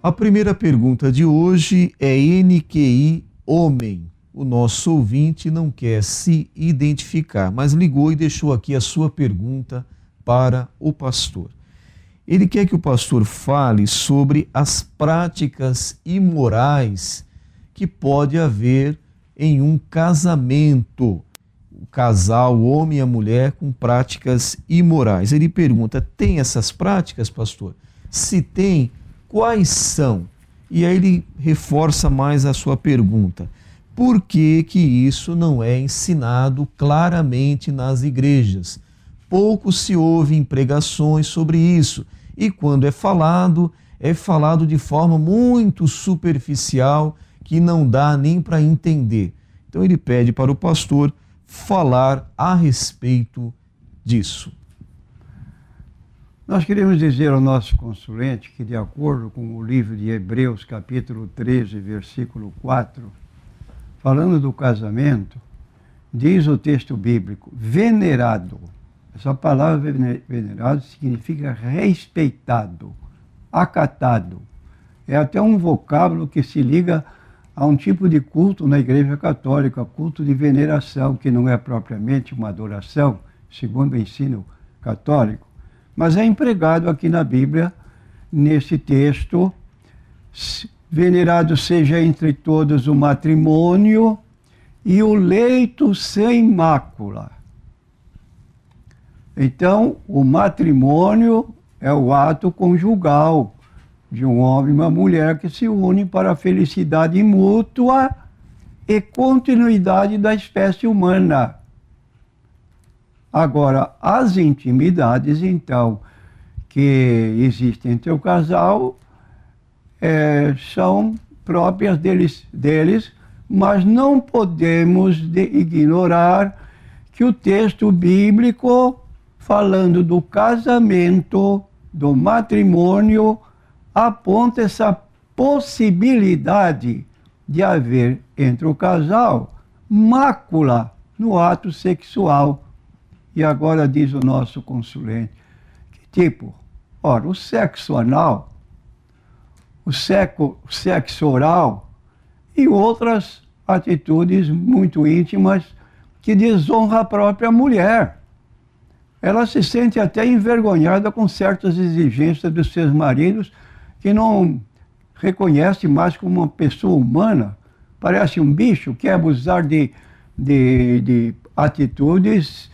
A primeira pergunta de hoje é NQI Homem. O nosso ouvinte não quer se identificar, mas ligou e deixou aqui a sua pergunta para o pastor. Ele quer que o pastor fale sobre as práticas imorais que pode haver em um casamento. O casal, o homem e a mulher, com práticas imorais. Ele pergunta, tem essas práticas, pastor? Se tem, quais são? E aí ele reforça mais a sua pergunta. Por que que isso não é ensinado claramente nas igrejas? Pouco se ouve em pregações sobre isso. E quando é falado de forma muito superficial, que não dá nem para entender. Então ele pede para o pastor falar a respeito disso. Nós queremos dizer ao nosso consulente que, de acordo com o livro de Hebreus, capítulo 13, versículo 4, falando do casamento, diz o texto bíblico, venerado. Essa palavra venerado significa respeitado, acatado. É até um vocábulo que se liga a um tipo de culto na Igreja Católica, culto de veneração, que não é propriamente uma adoração, segundo o ensino católico, mas é empregado aqui na Bíblia, nesse texto, venerado seja entre todos o matrimônio e o leito sem mácula. Então, o matrimônio é o ato conjugal de um homem e uma mulher que se unem para a felicidade mútua e continuidade da espécie humana. Agora, as intimidades, então, que existem entre o casal, são próprias deles, mas não podemos ignorar que o texto bíblico, falando do casamento, do matrimônio, aponta essa possibilidade de haver entre o casal mácula no ato sexual. E agora diz o nosso consulente, que tipo? Ora, o sexo anal, o sexo oral e outras atitudes muito íntimas que desonram a própria mulher. Ela se sente até envergonhada com certas exigências dos seus maridos que não reconhece mais como uma pessoa humana, parece um bicho, quer abusar de atitudes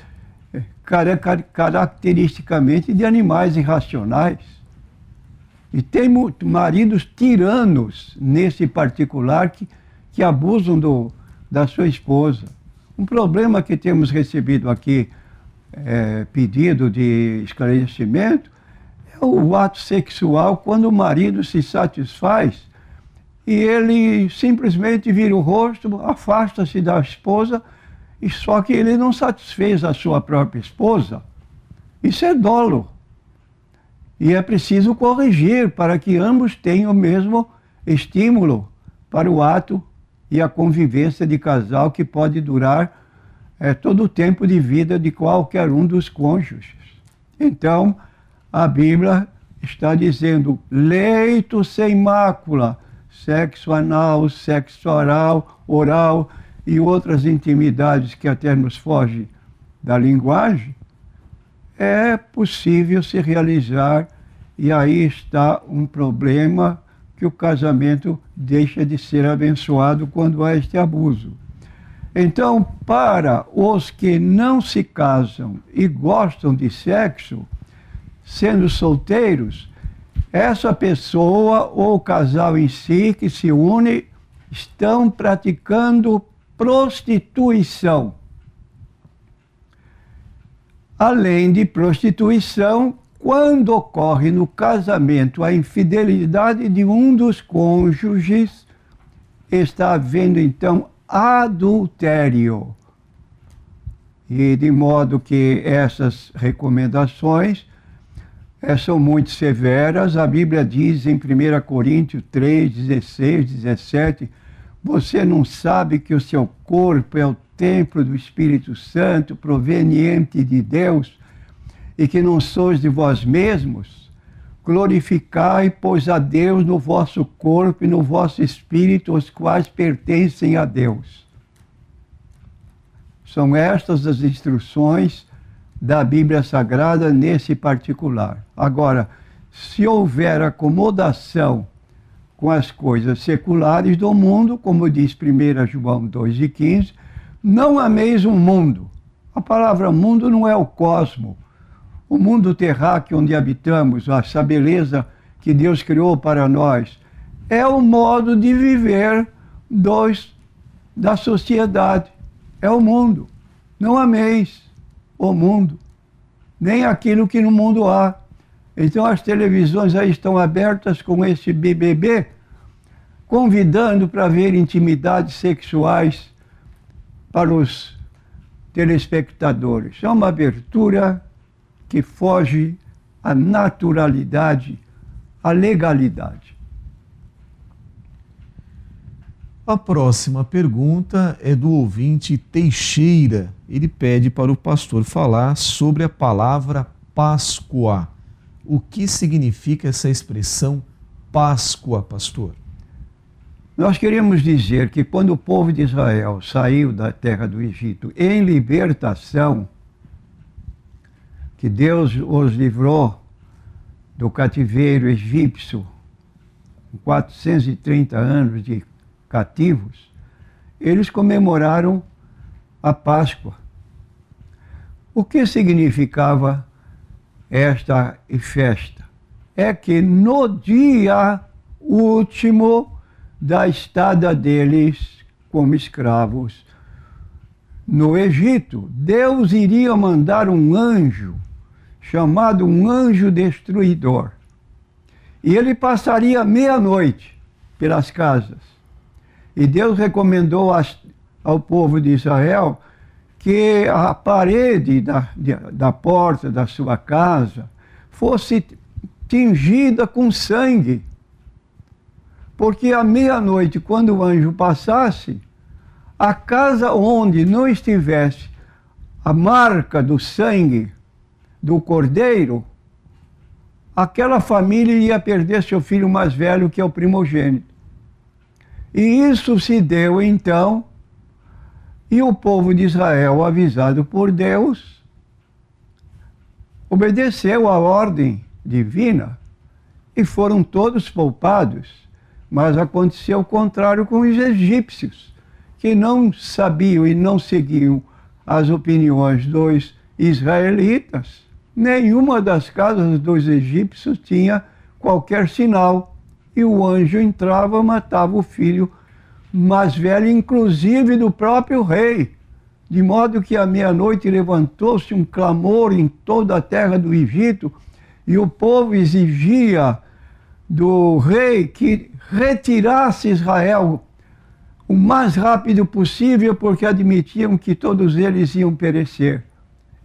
caracteristicamente de animais irracionais. E tem maridos tiranos, nesse particular, que abusam da sua esposa. Um problema que temos recebido aqui, pedido de esclarecimento, é o ato sexual quando o marido se satisfaz e ele simplesmente vira o rosto, afasta-se da esposa, e só que ele não satisfez a sua própria esposa. Isso é dolo. E é preciso corrigir para que ambos tenham o mesmo estímulo para o ato e a convivência de casal que pode durar todo o tempo de vida de qualquer um dos cônjuges. Então, a Bíblia está dizendo leito sem mácula, sexo anal, sexo oral e outras intimidades que até nos fogem da linguagem, é possível se realizar, e aí está um problema que o casamento deixa de ser abençoado quando há este abuso. Então, para os que não se casam e gostam de sexo, sendo solteiros, essa pessoa ou o casal em si que se une estão praticando prostituição. Além de prostituição, quando ocorre no casamento a infidelidade de um dos cônjuges, está havendo então adultério. E de modo que essas recomendações são muito severas. A Bíblia diz em 1 Coríntios 3, 16, 17, você não sabe que o seu corpo é o templo do Espírito Santo, proveniente de Deus, e que não sois de vós mesmos, glorificai, pois, a Deus no vosso corpo e no vosso espírito, os quais pertencem a Deus. São estas as instruções da Bíblia Sagrada nesse particular. Agora, se houver acomodação com as coisas seculares do mundo, como diz 1 João 2,15, não ameis o mundo. A palavra mundo não é o cosmo. O mundo terráqueo onde habitamos, essa beleza que Deus criou para nós, é o modo de viver da sociedade. É o mundo. Não ameis o mundo, nem aquilo que no mundo há. Então as televisões aí estão abertas com esse BBB, convidando para ver intimidades sexuais para os telespectadores. É uma abertura que foge à naturalidade, à legalidade. A próxima pergunta é do ouvinte Teixeira. Ele pede para o pastor falar sobre a palavra Páscoa. O que significa essa expressão Páscoa, pastor? Nós queremos dizer que quando o povo de Israel saiu da terra do Egito em libertação, que Deus os livrou do cativeiro egípcio, com 430 anos de cativos, eles comemoraram a Páscoa. O que significava esta festa? É que no dia último da estada deles como escravos no Egito, Deus iria mandar um anjo, chamado um anjo destruidor. E ele passaria meia-noite pelas casas. E Deus recomendou ao povo de Israel que a parede da porta da sua casa fosse tingida com sangue. Porque à meia-noite, quando o anjo passasse, a casa onde não estivesse a marca do sangue do cordeiro, aquela família ia perder seu filho mais velho, que é o primogênito. E isso se deu então, e o povo de Israel, avisado por Deus, obedeceu à ordem divina e foram todos poupados. Mas aconteceu o contrário com os egípcios, que não sabiam e não seguiam as opiniões dos israelitas. Nenhuma das casas dos egípcios tinha qualquer sinal. E o anjo entrava, matava o filho mais velho, inclusive do próprio rei. De modo que à meia-noite levantou-se um clamor em toda a terra do Egito, e o povo exigia do rei que retirasse Israel o mais rápido possível, porque admitiam que todos eles iam perecer.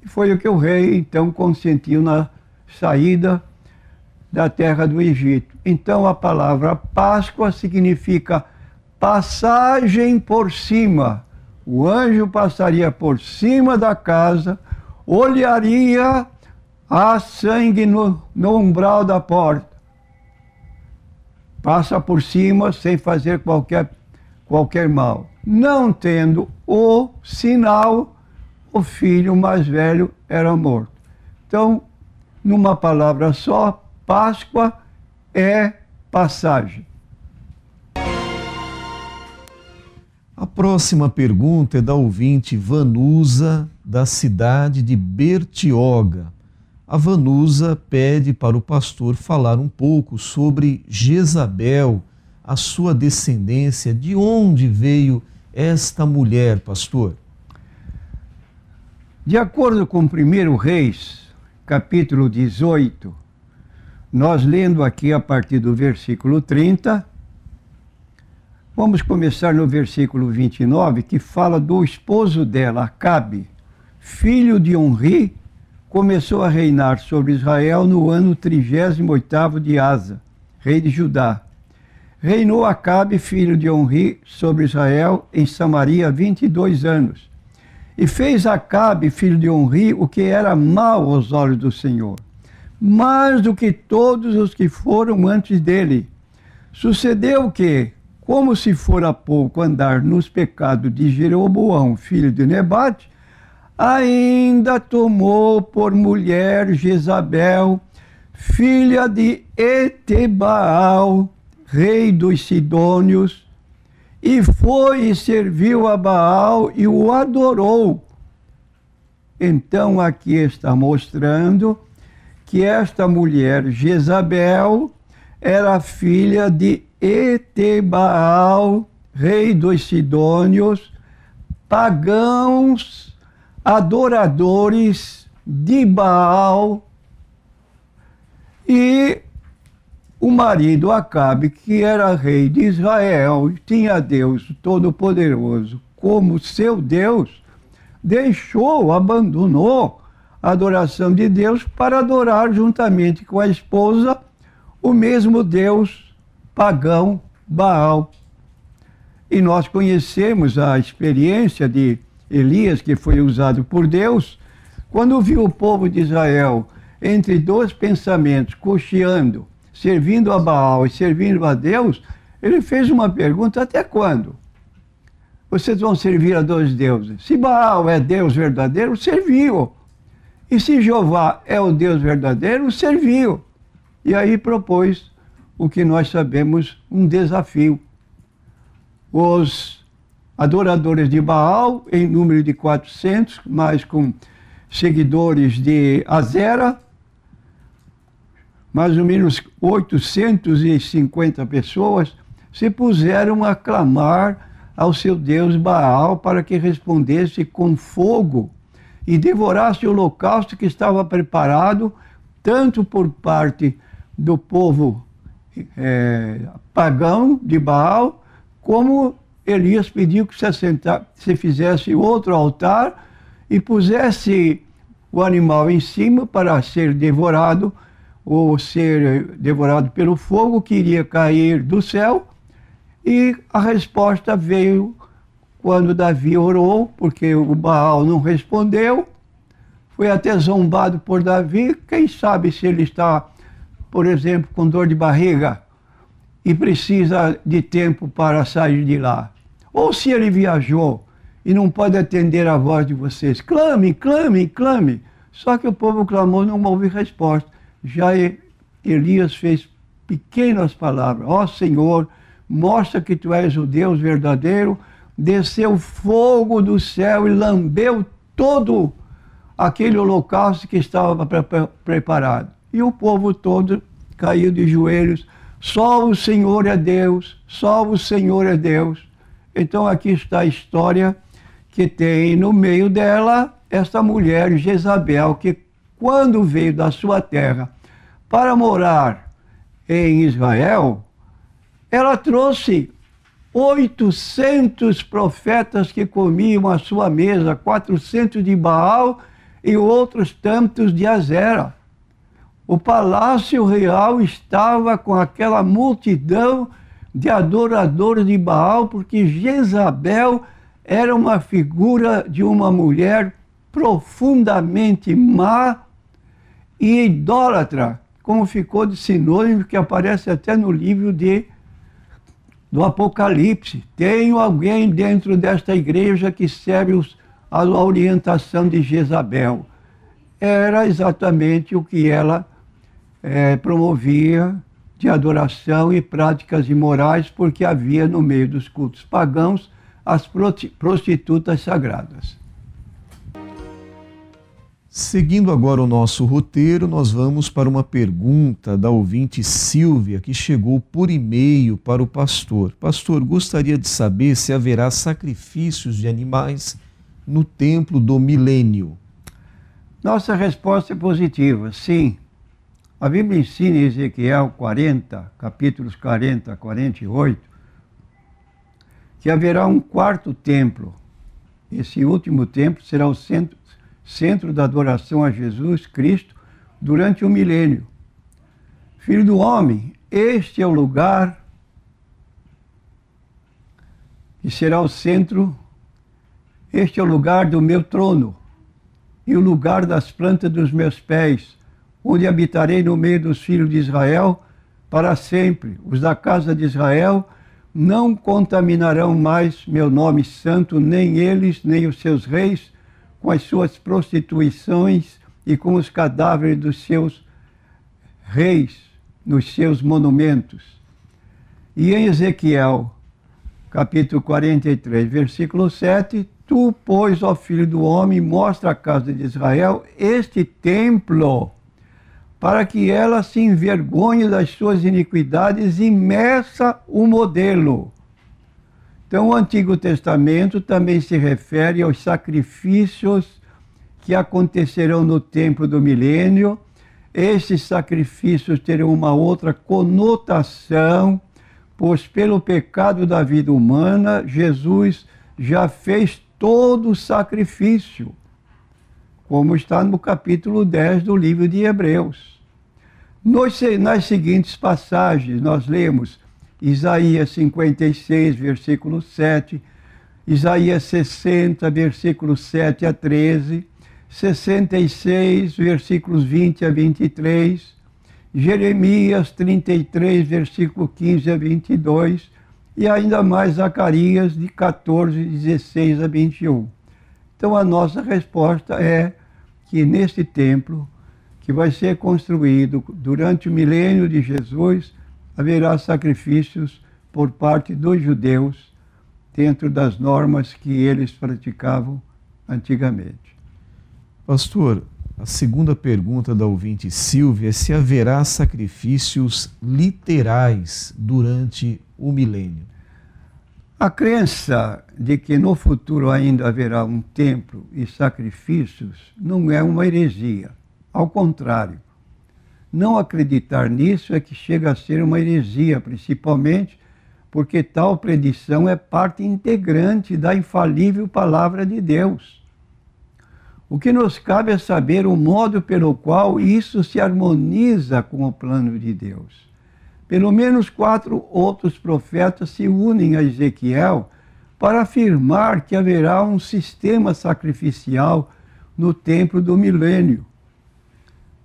E foi o que o rei então consentiu na saída da terra do Egito. Então a palavra Páscoa significa passagem por cima. O anjo passaria por cima da casa, olharia a sangue no umbral da porta. Passa por cima sem fazer qualquer mal. Não tendo o sinal, o filho mais velho era morto. Então, numa palavra só, Páscoa é passagem. A próxima pergunta é da ouvinte Vanusa, da cidade de Bertioga. A Vanusa pede para o pastor falar um pouco sobre Jezabel, a sua descendência, de onde veio esta mulher, pastor? De acordo com 1 Reis, capítulo 18, nós lendo aqui a partir do versículo 30, vamos começar no versículo 29, que fala do esposo dela, Acabe, filho de Onri, começou a reinar sobre Israel no ano 38º de Asa, rei de Judá. Reinou Acabe, filho de Onri, sobre Israel em Samaria 22 anos. E fez Acabe, filho de Onri, o que era mal aos olhos do Senhor. mais do que todos os que foram antes dele. Sucedeu que, como se fora pouco andar nos pecados de Jeroboão, filho de Nebate, ainda tomou por mulher Jezabel, filha de Etebaal, rei dos Sidônios, e foi e serviu a Baal e o adorou. Então aqui está mostrando que esta mulher Jezabel era filha de Etebaal, rei dos Sidônios, pagãos, adoradores de Baal, e o marido Acabe, que era rei de Israel, tinha Deus Todo-Poderoso como seu Deus, abandonou a adoração de Deus para adorar juntamente com a esposa o mesmo Deus pagão Baal. E nós conhecemos a experiência de Elias, que foi usado por Deus, quando viu o povo de Israel entre dois pensamentos, cocheando, servindo a Baal e servindo a Deus, ele fez uma pergunta: até quando vocês vão servir a dois deuses? Se Baal é Deus verdadeiro, serviu. E se Jeová é o Deus verdadeiro, serviu. E aí propôs o que nós sabemos, um desafio. Os adoradores de Baal, em número de 400, mas com seguidores de Azera, mais ou menos 850 pessoas, se puseram a clamar ao seu Deus Baal para que respondesse com fogo e devorasse o holocausto que estava preparado, tanto por parte do povo pagão de Baal, como Elias pediu que se fizesse outro altar e pusesse o animal em cima para ser devorado, ou ser devorado pelo fogo que iria cair do céu. E a resposta veio quando Davi orou, porque o Baal não respondeu. Foi até zombado por Davi. Quem sabe se ele está, por exemplo, com dor de barriga e precisa de tempo para sair de lá. Ou se ele viajou e não pode atender a voz de vocês. Clame, clame, clame. Só que o povo clamou e não houve resposta. Já Elias fez pequenas palavras. Ó Senhor, mostra que tu és o Deus verdadeiro. Desceu fogo do céu e lambeu todo aquele holocausto que estava preparado. E o povo todo caiu de joelhos. Só o Senhor é Deus, só o Senhor é Deus. Então aqui está a história que tem no meio dela esta mulher Jezabel, que quando veio da sua terra para morar em Israel, ela trouxe 800 profetas que comiam à sua mesa, 400 de Baal e outros tantos de Azera. O palácio real estava com aquela multidão de adoradores de Baal, porque Jezabel era uma figura de uma mulher profundamente má e idólatra, como ficou de sinônimo, que aparece até no livro do Apocalipse. Tenho alguém dentro desta igreja que serve a orientação de Jezabel. Era exatamente o que ela promovia de adoração e práticas imorais, porque havia no meio dos cultos pagãos as prostitutas sagradas. Seguindo agora o nosso roteiro, nós vamos para uma pergunta da ouvinte Silvia, que chegou por e-mail para o pastor. Pastor, gostaria de saber se haverá sacrifícios de animais no templo do milênio. Nossa resposta é positiva, sim. A Bíblia ensina em Ezequiel 40, capítulos 40 a 48, que haverá um quarto templo. Esse último templo será o centro da adoração a Jesus Cristo durante o milênio. Filho do homem, este é o lugar que será o centro, este é o lugar do meu trono e o lugar das plantas dos meus pés, onde habitarei no meio dos filhos de Israel para sempre. Os da casa de Israel não contaminarão mais meu nome santo, nem eles, nem os seus reis, com as suas prostituições e com os cadáveres dos seus reis, nos seus monumentos. E em Ezequiel, capítulo 43, versículo 7, tu, pois, ó filho do homem, mostra à casa de Israel este templo, para que ela se envergonhe das suas iniquidades e meça o modelo. Então, o Antigo Testamento também se refere aos sacrifícios que acontecerão no templo do milênio. Esses sacrifícios terão uma outra conotação, pois pelo pecado da vida humana, Jesus já fez todo o sacrifício, como está no capítulo 10 do livro de Hebreus. Nas seguintes passagens, nós lemos Isaías 56, versículo 7, Isaías 60, versículos 7 a 13, 66, versículos 20 a 23, Jeremias 33, versículo 15 a 22, e ainda mais Zacarias de 14, 16 a 21. Então a nossa resposta é que neste templo, que vai ser construído durante o milênio de Jesus, haverá sacrifícios por parte dos judeus, dentro das normas que eles praticavam antigamente. Pastor, a segunda pergunta da ouvinte Silvia é se haverá sacrifícios literais durante o milênio. A crença de que no futuro ainda haverá um templo e sacrifícios não é uma heresia. Ao contrário, não acreditar nisso é que chega a ser uma heresia, principalmente porque tal predição é parte integrante da infalível palavra de Deus. O que nos cabe é saber o modo pelo qual isso se harmoniza com o plano de Deus. Pelo menos 4 outros profetas se unem a Ezequiel para afirmar que haverá um sistema sacrificial no templo do milênio.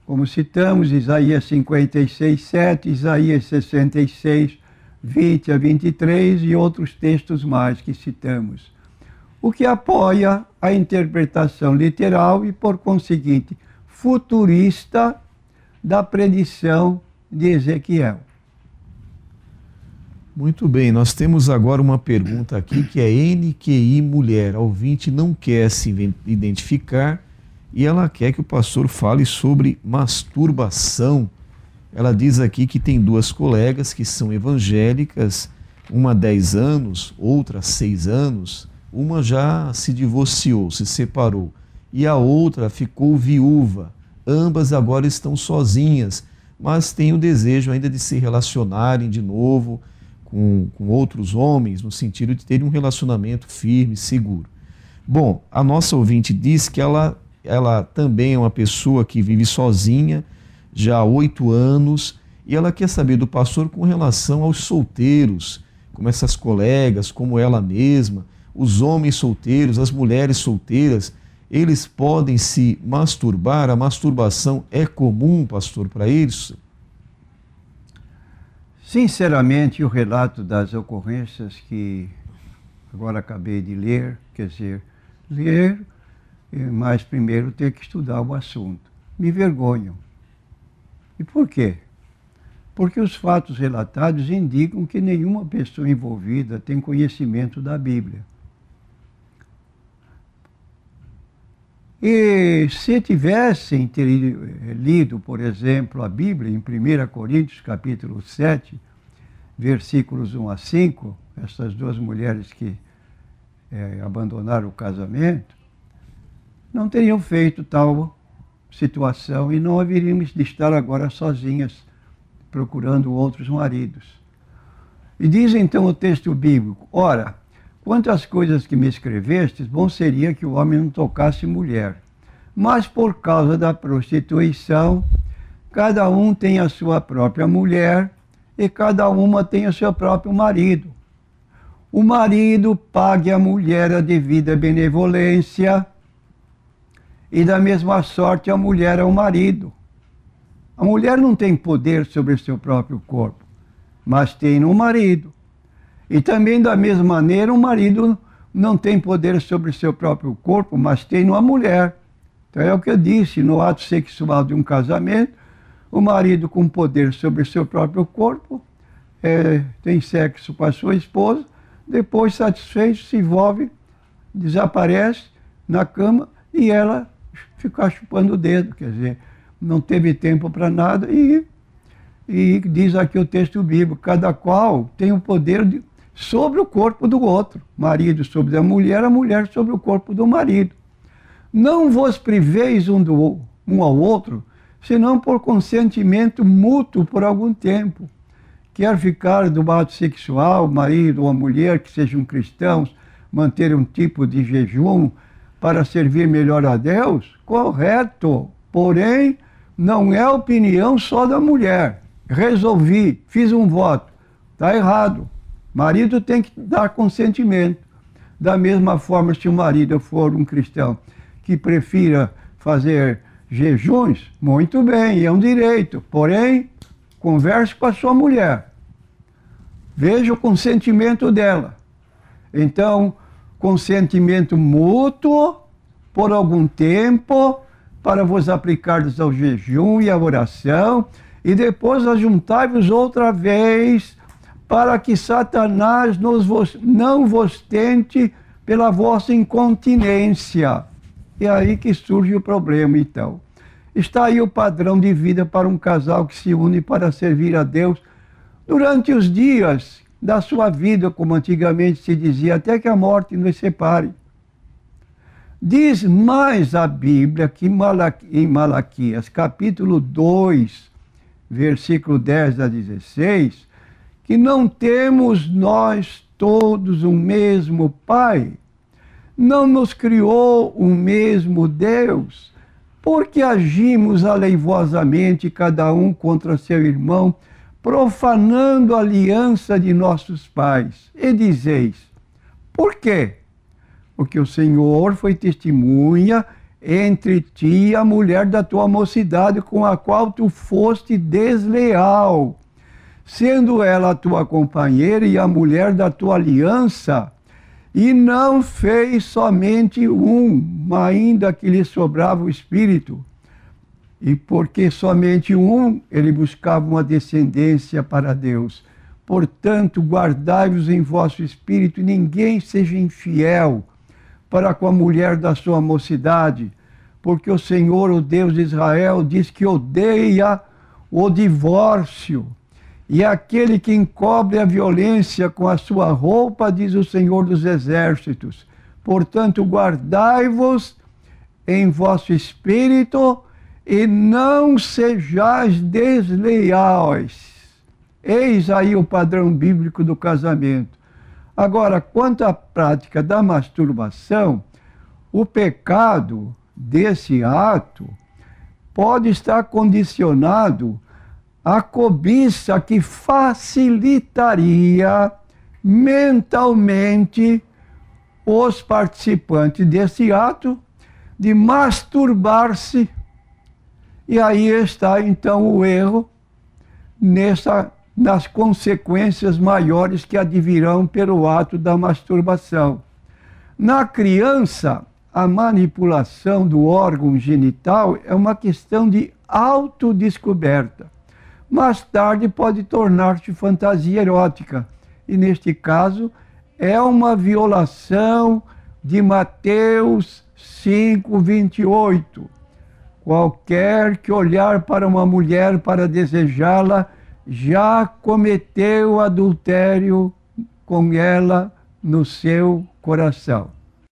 Como citamos Isaías 56, 7, Isaías 66, 20 a 23 e outros textos mais que citamos, o que apoia a interpretação literal e, por conseguinte, futurista da predição de Ezequiel. Muito bem, nós temos agora uma pergunta aqui que é NQI Mulher. A ouvinte não quer se identificar e ela quer que o pastor fale sobre masturbação. Ela diz aqui que tem 2 colegas que são evangélicas, uma há 10 anos, outra há 6 anos, uma já se divorciou, se separou, e a outra ficou viúva. Ambas agora estão sozinhas, mas têm o desejo ainda de se relacionarem de novo com outros homens, no sentido de terem um relacionamento firme, seguro. Bom, a nossa ouvinte diz que ela também é uma pessoa que vive sozinha, já há 8 anos, e ela quer saber do pastor com relação aos solteiros, como essas colegas, como ela mesma, os homens solteiros, as mulheres solteiras, eles podem se masturbar? A masturbação é comum, pastor, para eles? Sinceramente, o relato das ocorrências que agora acabei de ler, quer dizer, ler, mas primeiro ter que estudar o assunto, me envergonham. E por quê? Porque os fatos relatados indicam que nenhuma pessoa envolvida tem conhecimento da Bíblia. E se tivessem lido, por exemplo, a Bíblia em 1 Coríntios, capítulo 7, versículos 1 a 5, essas 2 mulheres que abandonaram o casamento, não teriam feito tal situação e não haveríamos de estar agora sozinhas, procurando outros maridos. E diz então o texto bíblico: ora, quanto às coisas que me escrevestes, bom seria que o homem não tocasse mulher. Mas por causa da prostituição, cada um tem a sua própria mulher e cada uma tem o seu próprio marido. O marido pague à mulher a devida benevolência e da mesma sorte a mulher ao marido. A mulher não tem poder sobre o seu próprio corpo, mas tem no marido. E também, da mesma maneira, o marido não tem poder sobre o seu próprio corpo, mas tem numa mulher. Então é o que eu disse, no ato sexual de um casamento, o marido com poder sobre o seu próprio corpo tem sexo com a sua esposa, depois satisfeito, se envolve, desaparece na cama e ela fica chupando o dedo, quer dizer, não teve tempo para nada e diz aqui o texto bíblico, cada qual tem o poder sobre o corpo do outro, marido sobre a mulher sobre o corpo do marido. Não vos priveis um ao outro, senão por consentimento mútuo por algum tempo. Quer ficar do ato sexual, o marido ou a mulher que sejam cristãos, manter um tipo de jejum para servir melhor a Deus? Correto. Porém, não é opinião só da mulher. Resolvi, fiz um voto. Está errado. Marido tem que dar consentimento. Da mesma forma, se o marido for um cristão que prefira fazer jejuns, muito bem, é um direito. Porém, converse com a sua mulher. Veja o consentimento dela. Então, consentimento mútuo por algum tempo para vos aplicardes ao jejum e à oração e depois ajuntai-vos outra vez para que Satanás não vos tente pela vossa incontinência. É aí que surge o problema, então. Está aí o padrão de vida para um casal que se une para servir a Deus durante os dias da sua vida, como antigamente se dizia, até que a morte nos separe. Diz mais a Bíblia que em Malaquias, capítulo 2, versículo 10 a 16, que não temos nós todos o mesmo Pai, não nos criou o mesmo Deus, porque agimos aleivosamente cada um contra seu irmão, profanando a aliança de nossos pais. E dizeis, por quê? Porque o Senhor foi testemunha entre ti e a mulher da tua mocidade, com a qual tu foste desleal, sendo ela a tua companheira e a mulher da tua aliança, e não fez somente ainda que lhe sobrava o espírito, e porque somente ele buscava uma descendência para Deus. Portanto, guardai-vos em vosso espírito, e ninguém seja infiel para com a mulher da sua mocidade, porque o Senhor, o Deus de Israel, diz que odeia o divórcio, e aquele que encobre a violência com a sua roupa, diz o Senhor dos Exércitos. Portanto, guardai-vos em vosso espírito e não sejais desleais. Eis aí o padrão bíblico do casamento. Agora, quanto à prática da masturbação, o pecado desse ato pode estar condicionado à cobiça que facilitaria mentalmente os participantes desse ato de masturbar-se. E aí está então o erro nas consequências maiores que advirão pelo ato da masturbação. Na criança, a manipulação do órgão genital é uma questão de autodescoberta. Mais tarde pode tornar-se fantasia erótica, e neste caso é uma violação de Mateus 5:28. Qualquer que olhar para uma mulher para desejá-la, já cometeu adultério com ela no seu coração.